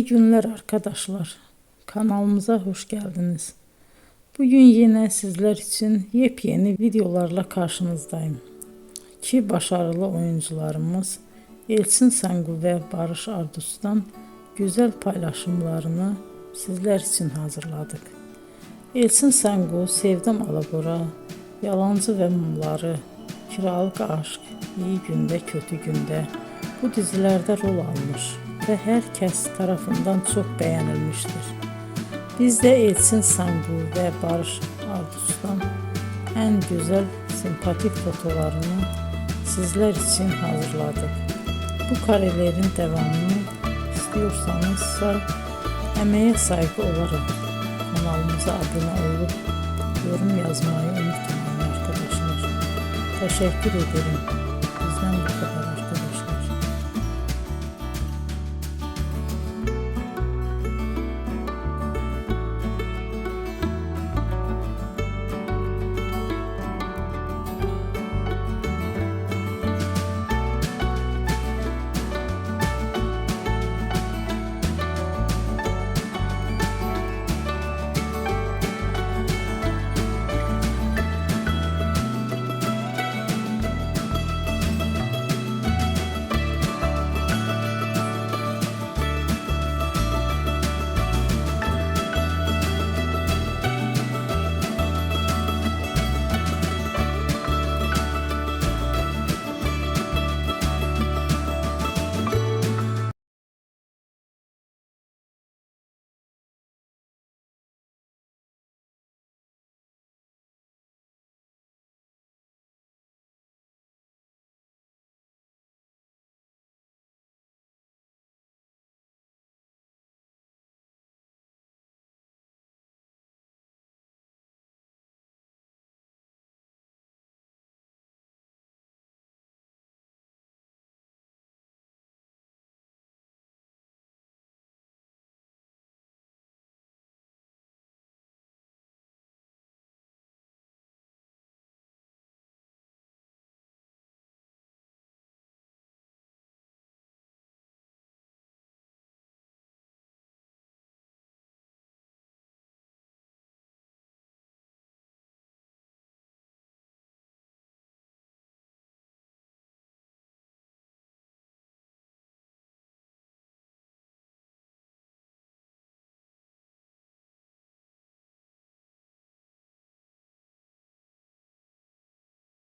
İyi günler arkadaşlar. Kanalımıza hoş geldiniz. Bugün yine sizler için yepyeni videolarla karşınızdayım. İki başarılı oyuncularımız Elçin Sangu ve Barış Ardus'tan güzel paylaşımlarını sizler için hazırladık. Elçin Sangu, Sevdim Alabora, Yalancı ve Mumları, Kiralık Aşk, İyi Günde Kötü Günde bu dizilerde rol almış ve herkes tarafından çok beğenilmiştir. Biz de Elçin Sangu ve Barış Ardus'tan en güzel sempatik fotolarını sizler için hazırladık. Bu karelerin devamını istiyorsanızsa emeğe saygı olarak kanalımıza abone olup yorum yazmayı unutmayın arkadaşlar. Teşekkür ederim.